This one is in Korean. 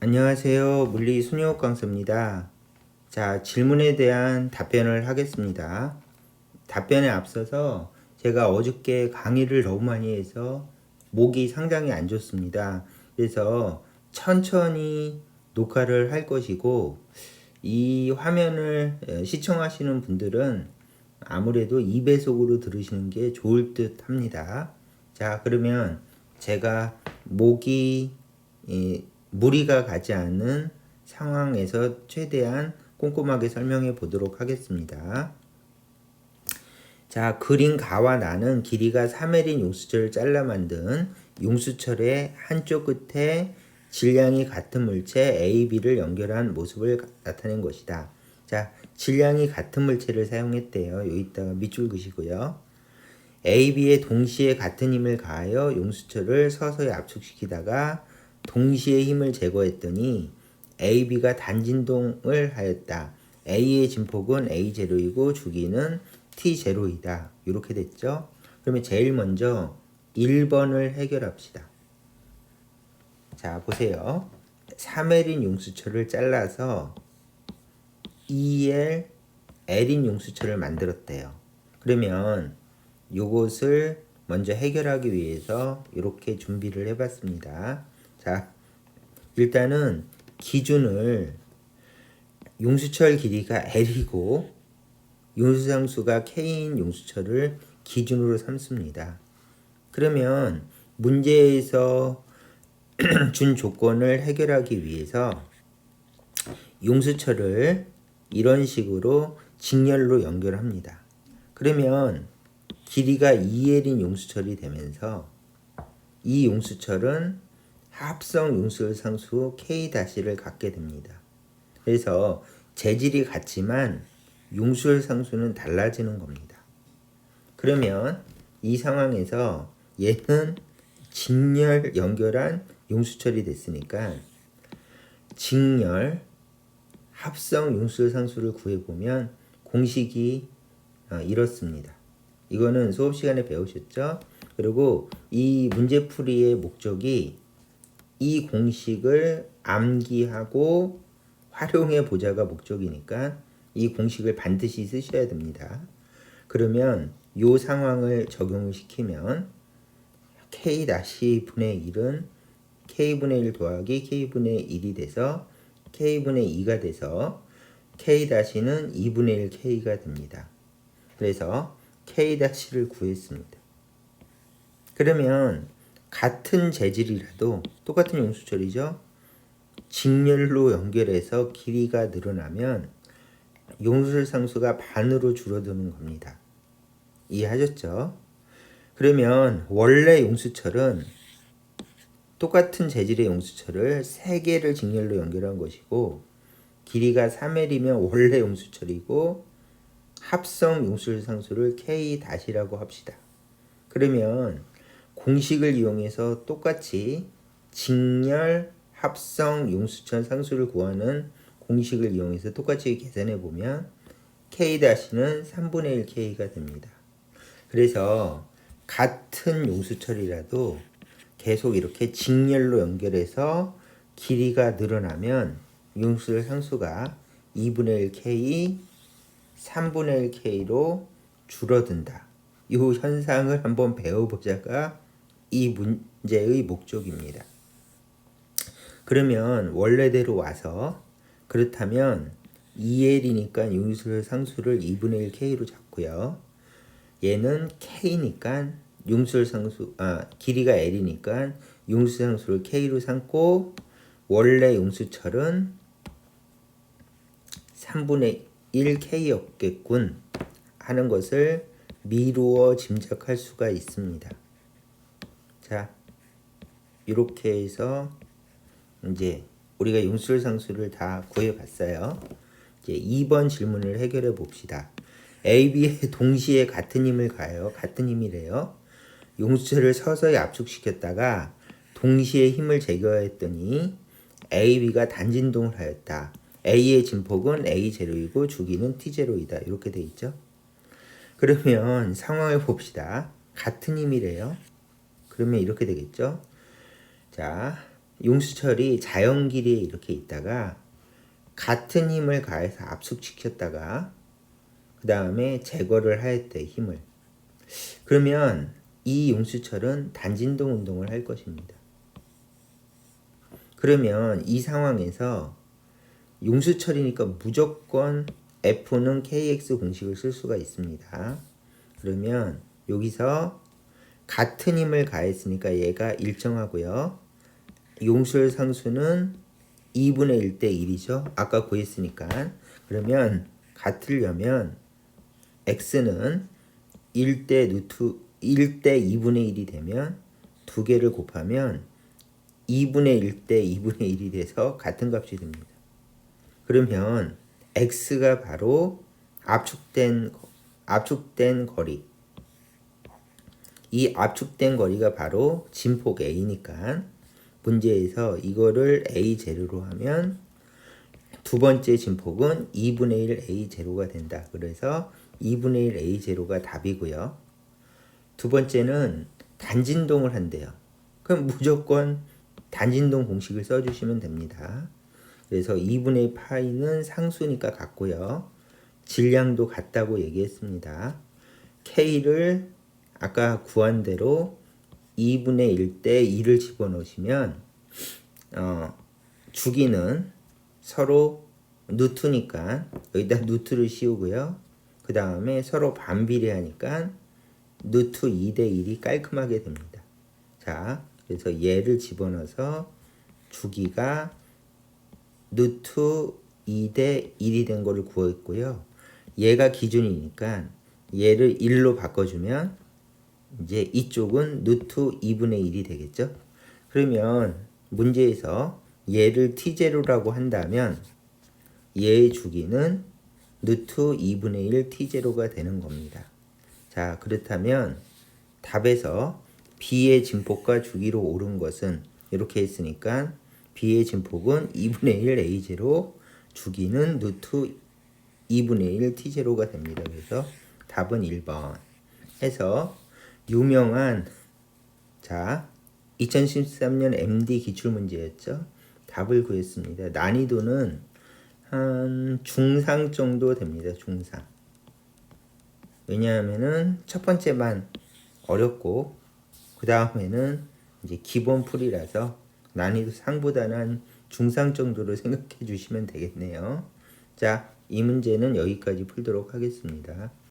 안녕하세요. 물리 순유옥 강사입니다. 자, 질문에 대한 답변을 하겠습니다. 답변에 앞서서 제가 어저께 강의를 너무 많이 해서 목이 상당히 안 좋습니다. 그래서 천천히 녹화를 할 것이고, 이 화면을 시청하시는 분들은 아무래도 2배속으로 들으시는 게 좋을 듯 합니다. 자, 그러면 제가 목이 무리가 가지 않는 상황에서 최대한 꼼꼼하게 설명해 보도록 하겠습니다. 자, 그린 가와 나는 길이가 3L인 용수철을 잘라 만든 용수철의 한쪽 끝에 질량이 같은 물체 A, B를 연결한 모습을 나타낸 것이다. 자, 질량이 같은 물체를 사용했대요. 여기다가 밑줄 그시고요. A, B에 동시에 같은 힘을 가하여 용수철을 서서히 압축시키다가 동시에 힘을 제거했더니 A, B가 단진동을 하였다. A의 진폭은 A0이고 주기는 T0이다. 이렇게 됐죠? 그러면 제일 먼저 1번을 해결합시다. 자, 보세요. 3L인 용수철을 잘라서 2L, L인 용수철을 만들었대요. 그러면 요것을 먼저 해결하기 위해서 이렇게 준비를 해봤습니다. 자, 일단은 기준을 용수철 길이가 L이고 용수상수가 K인 용수철을 기준으로 삼습니다. 그러면 문제에서 준 조건을 해결하기 위해서 용수철을 이런 식으로 직렬로 연결합니다. 그러면 길이가 2L인 용수철이 되면서 이 용수철은 합성 용수상수 K-를 갖게 됩니다. 그래서 재질이 같지만 용수상수는 달라지는 겁니다. 그러면 이 상황에서 얘는 직렬 연결한 용수철이 됐으니까 직렬 합성 용수상수를 구해보면 공식이 이렇습니다. 이거는 수업 시간에 배우셨죠? 그리고 이 문제풀이의 목적이 이 공식을 암기하고 활용해 보자가 목적이니까 이 공식을 반드시 쓰셔야 됩니다. 그러면 이 상황을 적용을 시키면 K-분의 1은 K분의 1 더하기 K분의 1이 돼서 K분의 2가 돼서 K-는 2분의 1 K가 됩니다. 그래서 K-를 구했습니다. 그러면 같은 재질이라도 똑같은 용수철이죠. 직렬로 연결해서 길이가 늘어나면 용수철 상수가 반으로 줄어드는 겁니다. 이해하셨죠? 그러면 원래 용수철은 똑같은 재질의 용수철을 3개를 직렬로 연결한 것이고 길이가 3L이면 원래 용수철이고 합성 용수철 상수를 K-라고 합시다. 그러면 공식을 이용해서 똑같이 직렬 합성 용수철 상수를 구하는 공식을 이용해서 똑같이 계산해 보면 K-는 3분의 1 K가 됩니다. 그래서 같은 용수철이라도 계속 이렇게 직렬로 연결해서 길이가 늘어나면 용수철 상수가 2분의 1 K, 3분의 1 K로 줄어든다. 이 현상을 한번 배워보자가 이 문제의 목적입니다. 그러면 원래대로 와서 그렇다면 2L이니까 용수철 상수를 2분의 1 K로 잡고요. 얘는 K니까 용수철 상수 길이가 L이니까 용수철 상수를 K로 삼고 원래 용수철은 3분의 1 K였겠군 하는 것을 미루어 짐작할 수가 있습니다. 자, 이렇게 해서 이제 우리가 용수철 상수를 다 구해봤어요. 이제 2번 질문을 해결해 봅시다. A, B에 동시에 같은 힘을 가해요. 같은 힘이래요. 용수철을 서서히 압축시켰다가 동시에 힘을 제거했더니 A, B가 단진동을 하였다. A의 진폭은 A0이고 주기는 T0이다. 이렇게 돼 있죠. 그러면 상황을 봅시다. 같은 힘이래요. 그러면 이렇게 되겠죠. 자, 용수철이 자연길이에 이렇게 있다가 같은 힘을 가해서 압축시켰다가 그 다음에 제거를 하였대 힘을. 그러면 이 용수철은 단진동 운동을 할 것입니다. 그러면 이 상황에서 용수철이니까 무조건 F는 KX 공식을 쓸 수가 있습니다. 그러면 여기서 같은 힘을 가했으니까 얘가 일정하고요. 용수의 상수는 2분의 1대 1이죠. 아까 구했으니까. 그러면 같으려면 x는 1대 2분의 1이 되면 두 개를 곱하면 2분의 1대 2분의 1이 돼서 같은 값이 됩니다. 그러면 x가 바로 압축된 거리. 이 압축된 거리가 바로 진폭 a니까 문제에서 이거를 a 제로로 하면 두 번째 진폭은 2분의 1 a 제로가 된다. 그래서 2분의 1 a 제로가 답이고요. 두 번째는 단진동을 한대요. 그럼 무조건 단진동 공식을 써주시면 됩니다. 그래서 2분의 파이는 상수니까 같고요. 질량도 같다고 얘기했습니다. K를 아까 구한 대로 2분의 1대 2를 집어넣으시면 주기는 서로 누트니까 여기다 누트를 씌우고요. 그 다음에 서로 반비례하니까 누트 2대 1이 깔끔하게 됩니다. 자, 그래서 얘를 집어넣어서 주기가 누트 2대 1이 된 거를 구했고요. 얘가 기준이니까 얘를 1로 바꿔주면 이제 이쪽은 누트 2분의 1이 되겠죠. 그러면 문제에서 얘를 t0라고 한다면 얘의 주기는 누트 2분의 1 t0가 되는 겁니다. 자, 그렇다면 답에서 b의 진폭과 주기로 옳은 것은 이렇게 했으니까 b의 진폭은 2분의 1 a0, 주기는 누트 2분의 1 t0가 됩니다. 그래서 답은 1번 해서 유명한 2013년 MD 기출문제였죠. 답을 구했습니다. 난이도는 한 중상 정도 됩니다. 중상. 왜냐하면은 첫 번째만 어렵고 그 다음에는 이제 기본 풀이라서 난이도 상보다는 한 중상 정도로 생각해 주시면 되겠네요. 자, 이 문제는 여기까지 풀도록 하겠습니다.